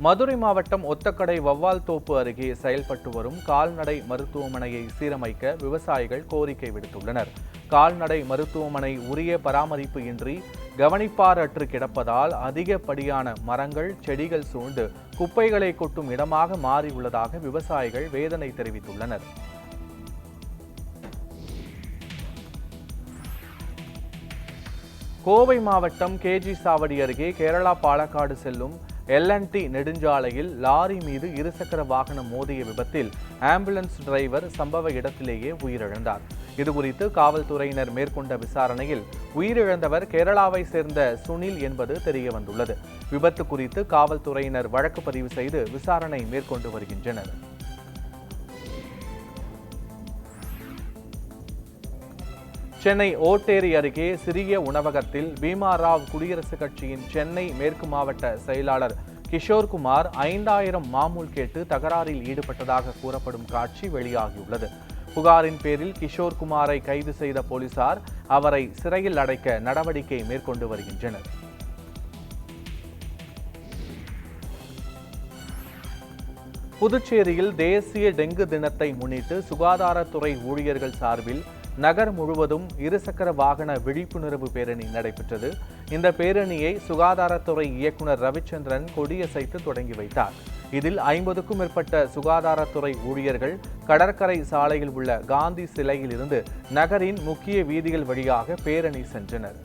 மதுரை மாவட்டம் ஒத்தக்கடை வவ்வால் தோப்பு அருகே செயல்பட்டு வரும் கால்நடை மருத்துவமனையை சீரமைக்க விவசாயிகள் கோரிக்கை விடுத்துள்ளனர். கால்நடை மருத்துவமனை உரிய பராமரிப்பு இன்றி கவனிப்பாரற்று கிடப்பதால் அதிகப்படியான மரங்கள், செடிகள் சூழ்ந்து குப்பைகளை கொட்டும் இடமாக மாறியுள்ளதாக விவசாயிகள் வேதனை தெரிவித்துள்ளனர். கோவை மாவட்டம் கேஜி சாவடி அருகே கேரளா பாலக்காடு செல்லும் L&T நெடுஞ்சாலையில் லாரி மீது இருசக்கர வாகனம் மோதிய விபத்தில் ஆம்புலன்ஸ் டிரைவர் சம்பவ இடத்திலேயே உயிரிழந்தார். இதுகுறித்து காவல்துறையினர் மேற்கொண்ட விசாரணையில் உயிரிழந்தவர் கேரளாவை சேர்ந்த சுனில் என்பது தெரியவந்துள்ளது. விபத்து குறித்து காவல்துறையினர் வழக்கு பதிவு செய்து விசாரணை மேற்கொண்டு வருகின்றனர். சென்னை ஓட்டேரி அருகே சிறிய உணவகத்தில் பீமா ராவ் குடியரசுக் கட்சியின் சென்னை மேற்கு மாவட்ட செயலாளர் கிஷோர்குமார் 5000 மாமூல் கேட்டு தகராறில் ஈடுபட்டதாக கூறப்படும் காட்சி வெளியாகியுள்ளது. புகாரின் பேரில் கிஷோர்குமாரை கைது செய்த போலீசார் அவரை சிறையில் அடைக்க நடவடிக்கை மேற்கொண்டு வருகின்றனர். புதுச்சேரியில் தேசிய டெங்கு தினத்தை முன்னிட்டு சுகாதாரத்துறை ஊழியர்கள் சார்பில் நகர் முழுவதும் இருசக்கர வாகன விழிப்புணர்வு பேரணி நடைபெற்றது. இந்த பேரணியை சுகாதாரத்துறை இயக்குநர் ரவிச்சந்திரன் கொடியசைத்து தொடங்கி வைத்தார். இதில் 50க்கும் மேற்பட்ட சுகாதாரத்துறை ஊழியர்கள் கடற்கரை சாலையில் உள்ள காந்தி சிலையில் இருந்து நகரின் முக்கிய வீதிகள் வழியாக பேரணி சென்றனர்.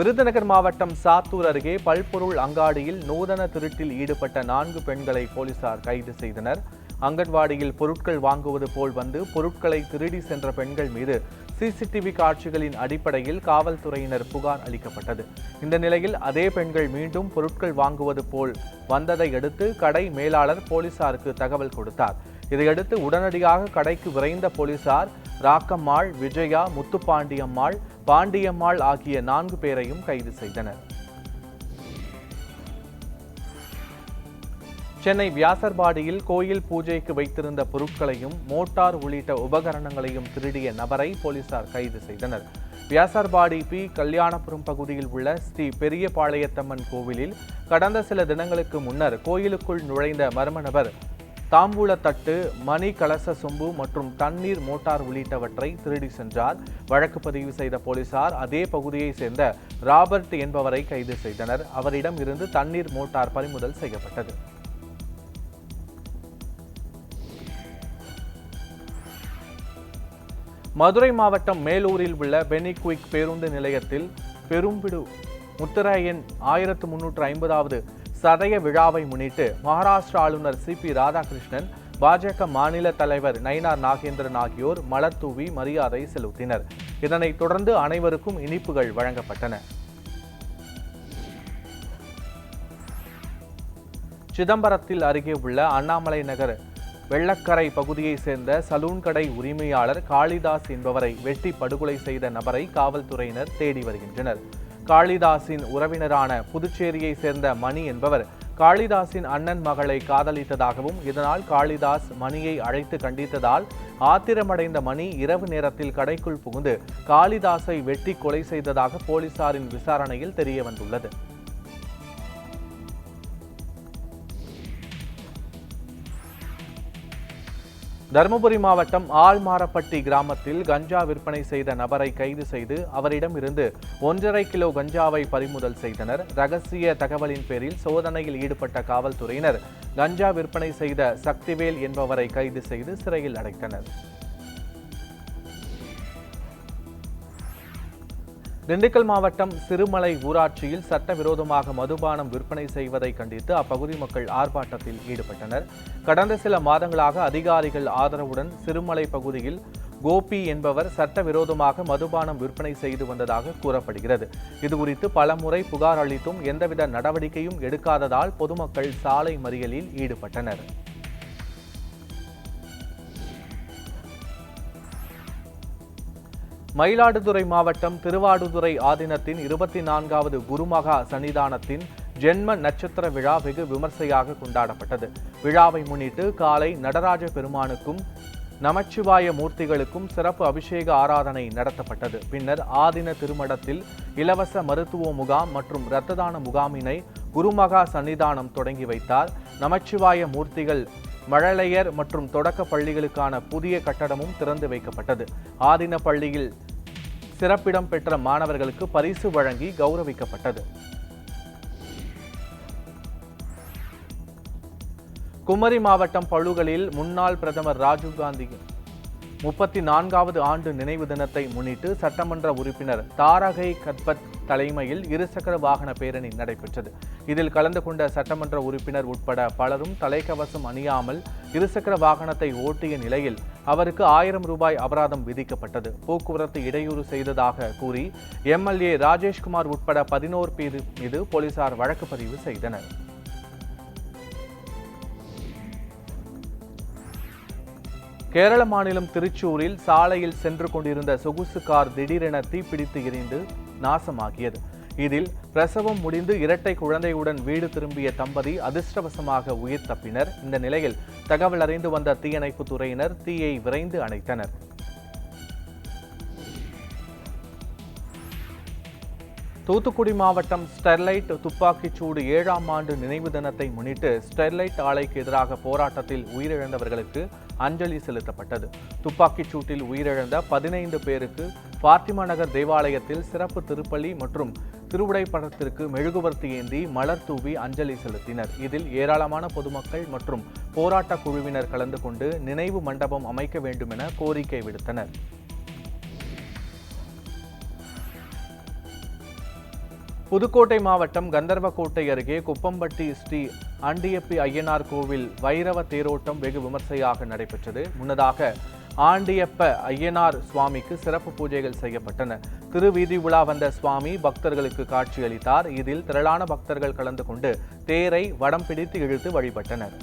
விருதுநகர் மாவட்டம் சாத்தூர் அருகே பல்பொருள் அங்காடியில் நூதன திருட்டில் ஈடுபட்ட 4 பெண்களை போலீசார் கைது செய்தனர். அங்கன்வாடியில் பொருட்கள் வாங்குவது போல் வந்து பொருட்களை திருடி சென்ற பெண்கள் மீது சிசிடிவி காட்சிகளின் அடிப்படையில் காவல்துறையினர் புகார் அளிக்கப்பட்டது. இந்த நிலையில் அதே பெண்கள் மீண்டும் பொருட்கள் வாங்குவது போல் வந்ததை அடுத்து கடை மேலாளர் போலீசாருக்கு தகவல் கொடுத்தார். இதையடுத்து உடனடியாக கடைக்கு விரைந்த போலீசார் ராக்கம்மாள், விஜயா, முத்துப்பாண்டியம்மாள், பாண்டியம்மாள் ஆகிய 4 பேரையும் கைது செய்தனர். சென்னை வியாசர்பாடியில் கோயில் பூஜைக்கு வைத்திருந்த பொருட்களையும் மோட்டார் உள்ளிட்ட உபகரணங்களையும் திருடிய நபரை போலீசார் கைது செய்தனர். வியாசர்பாடி பி. கல்யாணபுரம் பகுதியில் உள்ள ஸ்ரீ பெரியபாளையத்தம்மன் கோவிலில் கடந்த சில தினங்களுக்கு முன்னர் கோயிலுக்குள் நுழைந்த மர்ம நபர் தாம்பூலத்தட்டு, மணி கலச சொம்பு மற்றும் தண்ணீர் மோட்டார் உள்ளிட்டவற்றை திருடி சென்றார். வழக்கு பதிவு செய்த போலீசார் அதே பகுதியை சேர்ந்த ராபர்ட் என்பவரை கைது செய்தனர். அவரிடம் இருந்து தண்ணீர் மோட்டார் பறிமுதல் செய்யப்பட்டது. மதுரை மாவட்டம் மேலூரில் உள்ள பெனிக்விக் பேருந்து நிலையத்தில் பெரும்பிடு முத்தராயன் 1350வது சதய விழாவை முன்னிட்டு மகாராஷ்டிர ஆளுநர் CP ராதாகிருஷ்ணன், பாஜக மாநில தலைவர் நயினார் நாகேந்திரன் ஆகியோர் மலர் தூவி மரியாதை செலுத்தினர். இதனைத் தொடர்ந்து அனைவருக்கும் இனிப்புகள் வழங்கப்பட்டன. சிதம்பரத்தில் அருகே உள்ள அண்ணாமலை நகர் வெள்ளக்கரை பகுதியை சேர்ந்த சலூன் கடை உரிமையாளர் காளிதாஸ் என்பவரை வெட்டி படுகொலை செய்த நபரை காவல்துறையினர் தேடி வருகின்றனர். காளிதாஸின் உறவினரான புதுச்சேரியை சேர்ந்த மணி என்பவர் காளிதாஸின் அண்ணன் மகளை காதலித்ததாகவும் இதனால் காளிதாஸ் மணியை அழைத்து கண்டித்ததால் ஆத்திரமடைந்த மணி இரவு நேரத்தில் கடைக்குள் புகுந்து காளிதாஸை வெட்டி கொலை செய்ததாக போலீசாரின் விசாரணையில் தெரியவந்துள்ளது. தருமபுரி மாவட்டம் ஆழ்மாரப்பட்டி கிராமத்தில் கஞ்சா விற்பனை செய்த நபரை கைது செய்து அவரிடம் இருந்து 1.5 கிலோ கஞ்சாவை பறிமுதல் செய்தனர். ரகசிய தகவலின் பேரில் சோதனையில் ஈடுபட்ட காவல்துறையினர் கஞ்சா விற்பனை செய்த சக்திவேல் என்பவரை கைது செய்து சிறையில் அடைத்தனர். திண்டுக்கல் மாவட்டம் சிறுமலை ஊராட்சியில் சட்டவிரோதமாக மதுபானம் விற்பனை செய்வதை கண்டித்து அப்பகுதி மக்கள் ஆர்ப்பாட்டத்தில் ஈடுபட்டனர். கடந்த சில மாதங்களாக அதிகாரிகள் ஆதரவுடன் சிறுமலை பகுதியில் கோபி என்பவர் சட்டவிரோதமாக மதுபானம் விற்பனை செய்து வந்ததாக கூறப்படுகிறது. இதுகுறித்து பலமுறை புகார் அளித்தும் எந்தவித நடவடிக்கையும் எடுக்காததால் பொதுமக்கள் சாலை மறியலில் ஈடுபட்டனர். மயிலாடுதுறை மாவட்டம் திருவாடுதுறை ஆதீனத்தின் 24வது குருமகா சன்னிதானத்தின் ஜென்ம நட்சத்திர விழா வெகு விமர்சையாக கொண்டாடப்பட்டது. விழாவை முன்னிட்டு காலை நடராஜ பெருமானுக்கும் நமச்சிவாய மூர்த்திகளுக்கும் சிறப்பு அபிஷேக ஆராதனை நடத்தப்பட்டது. பின்னர் ஆதின திருமடத்தில் இலவச மருத்துவ முகாம் மற்றும் இரத்த தான முகாமினை குருமகா சன்னிதானம் தொடங்கி வைத்தார். நமச்சிவாய மூர்த்திகள் மழலையர் மற்றும் தொடக்க பள்ளிகளுக்கான புதிய கட்டடமும் திறந்து வைக்கப்பட்டது. ஆதின பள்ளியில் சிறப்பிடம் பெற்ற மாணவர்களுக்கு பரிசு வழங்கி கௌரவிக்கப்பட்டது. குமரி மாவட்டம் பழுகலில் முன்னாள் பிரதமர் ராஜீவ்காந்தி 34வது ஆண்டு நினைவு தினத்தை முன்னிட்டு சட்டமன்ற உறுப்பினர் தாரகை கத்பத் தலைமையில் இருசக்கர வாகன பேரணி நடைபெற்றது. இதில் கலந்து கொண்ட சட்டமன்ற உறுப்பினர் உட்பட பலரும் தலைக்கவசம் அணியாமல் இருசக்கர வாகனத்தை ஓட்டிய நிலையில் அவருக்கு 1000 ரூபாய் அபராதம் விதிக்கப்பட்டது. போக்குவரத்து இடையூறு செய்ததாக கூறி எம்எல்ஏ ராஜேஷ்குமார் உட்பட 11 பேர் மீது போலீசார் வழக்கு பதிவு செய்தனர். கேரள மாநிலம் திருச்சூரில் சாலையில் சென்று கொண்டிருந்த சொகுசு கார் திடீரென தீப்பிடித்து எரிந்து நாசமாகியது. இதில் பிரசவம் முடிந்து இரட்டை குழந்தையுடன் வீடு திரும்பிய தம்பதி அதிர்ஷ்டவசமாக உயிர் தப்பினர். இந்த நிலையில் தகவல் அறிந்து வந்த தீயணைப்பு துறையினர் தீயை விரைந்து அணைத்தனர். தூத்துக்குடி மாவட்டம் ஸ்டெர்லைட் துப்பாக்கிச்சூடு 7ஆம் ஆண்டு நினைவு தினத்தை முன்னிட்டு ஸ்டெர்லைட் ஆலைக்கு எதிராக போராட்டத்தில் உயிரிழந்தவர்களுக்கு அஞ்சலி செலுத்தப்பட்டது. துப்பாக்கிச்சூட்டில் உயிரிழந்த 15 பேருக்கு பாத்திமா நகர் தேவாலயத்தில் சிறப்பு திருப்பலி மற்றும் திருவுடைப்படத்திற்கு மெழுகுவர்த்தி ஏந்தி மலர் தூவி அஞ்சலி செலுத்தினர். இதில் ஏராளமான பொதுமக்கள் மற்றும் போராட்ட குழுவினர் கலந்து கொண்டு நினைவு மண்டபம் அமைக்க வேண்டும் என கோரிக்கை விடுத்தனர். புதுக்கோட்டை மாவட்டம் கந்தர்வக்கோட்டை அருகே குப்பம்பட்டி ஸ்ரீ ஆண்டியப்பி ஐயனார் கோவில் வைரவ தேரோட்டம் வெகு விமர்சையாக நடைபெற்றது. முன்னதாக ஆண்டியப்ப ஐயனார் சுவாமிக்கு சிறப்பு பூஜைகள் செய்யப்பட்டன. திருவீதி உலா வந்த சுவாமி பக்தர்களுக்கு காட்சியளித்தார். இதில் திரளான பக்தர்கள் கலந்து கொண்டு தேரை வடம் பிடித்து இழுத்து வழிபட்டனர்.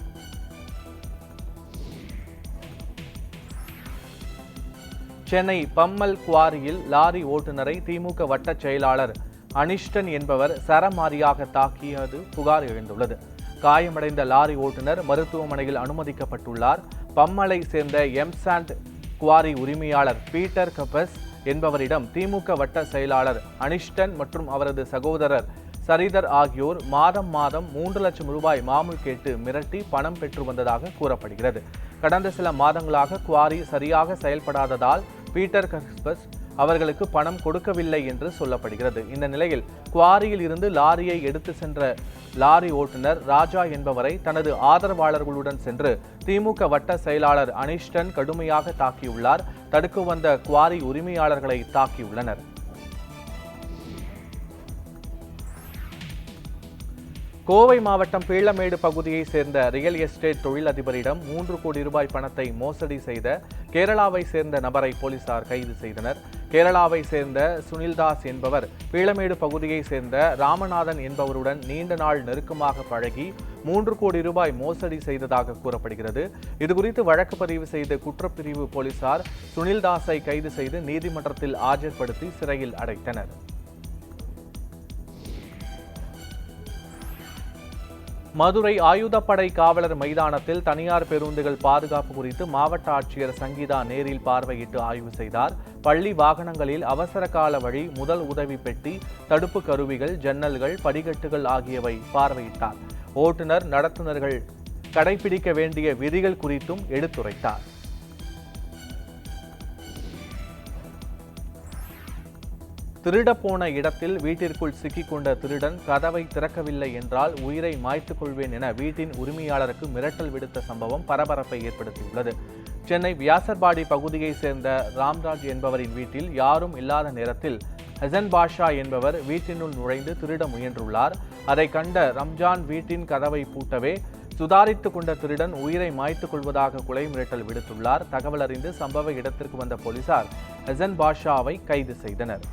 சென்னை பம்மல் குவாரியில் லாரி ஓட்டுநரை திமுக வட்ட செயலாளர் அனிஷ்டன் என்பவர் சரமாரியாக தாக்கியது புகார் எழுந்துள்ளது. காயமடைந்த லாரி ஓட்டுநர் மருத்துவமனையில் அனுமதிக்கப்பட்டுள்ளார். பம்மலை சேர்ந்த எம்சாண்ட் குவாரி உரிமையாளர் பீட்டர் கபஸ் என்பவரிடம் திமுக வட்ட செயலாளர் அனிஷ்டன் மற்றும் அவரது சகோதரர் சரிதர் ஆகியோர் மாதம் 3 லட்சம் ரூபாய் மாமூல் கேட்டு மிரட்டி பணம் பெற்று வந்ததாக கூறப்படுகிறது. கடந்த சில மாதங்களாக குவாரி சரியாக செயல்படாததால் பீட்டர் கபஸ் அவர்களுக்கு பணம் கொடுக்கவில்லை என்று சொல்லப்படுகிறது. இந்த நிலையில் குவாரியில் இருந்து லாரியை எடுத்து சென்ற லாரி ஓட்டுநர் ராஜா என்பவரை தனது ஆதரவாளர்களுடன் சென்று திமுக வட்ட செயலாளர் அனிஷ்டன் கடுமையாக தாக்கியுள்ளார். தடுக்க வந்த குவாரி உரிமையாளர்களை தாக்கியுள்ளனர். கோவை மாவட்டம் பீளமேடு பகுதியை சேர்ந்த ரியல் எஸ்டேட் தொழிலதிபரிடம் 3 கோடி ரூபாய் பணத்தை மோசடி செய்த கேரளாவை சேர்ந்த நபரை போலீசார் கைது செய்தனர். கேரளாவை சேர்ந்த சுனில்தாஸ் என்பவர் பீளமேடு பகுதியை சேர்ந்த ராமநாதன் என்பவருடன் நீண்ட நாள் நெருக்கமாக பழகி 3 கோடி ரூபாய் மோசடி செய்ததாக கூறப்படுகிறது. இதுகுறித்து வழக்கு பதிவு செய்த குற்றப்பிரிவு போலீசார் சுனில்தாஸை கைது செய்து நீதிமன்றத்தில் ஆஜர்படுத்தி சிறையில் அடைத்தனர். மதுரை ஆயுதப்படை காவலர் மைதானத்தில் தனியார் பேருந்துகள் பாதுகாப்பு குறித்து மாவட்ட ஆட்சியர் சங்கீதா நேரில் பார்வையிட்டு ஆய்வு செய்தார். பள்ளி வாகனங்களில் அவசர கால வழி, முதல் உதவி பெட்டி, தடுப்பு கருவிகள், ஜன்னல்கள், படிக்கட்டுகள் ஆகியவை பார்வையிட்டார். ஓட்டுநர் நடத்துனர்கள் கடைபிடிக்க வேண்டிய விதிகள் குறித்தும் எடுத்துரைத்தார். திருடப்போன இடத்தில் வீட்டிற்குள் சிக்கிக்கொண்ட திருடன் கதவை திறக்கவில்லை என்றால் உயிரை மாய்த்துக் கொள்வேன் என வீட்டின் உரிமையாளருக்கு மிரட்டல் விடுத்த சம்பவம் பரபரப்பை ஏற்படுத்தியுள்ளது. சென்னை வியாசர்பாடி பகுதியை சேர்ந்த ராம்ராஜ் என்பவரின் வீட்டில் யாரும் இல்லாத நேரத்தில் ஹசன் பாஷா என்பவர் வீட்டினுள் நுழைந்து திருட முயன்றுள்ளார். அதை கண்ட ரம்ஜான் வீட்டின் கதவை பூட்டவே சுதாரித்துக் கொண்ட திருடன் உயிரை மாய்த்துக் கொள்வதாக கொலை மிரட்டல் விடுத்துள்ளார். தகவல் அறிந்து சம்பவ இடத்திற்கு வந்த போலீசார் ஹசன் பாஷாவை கைது செய்தனர்.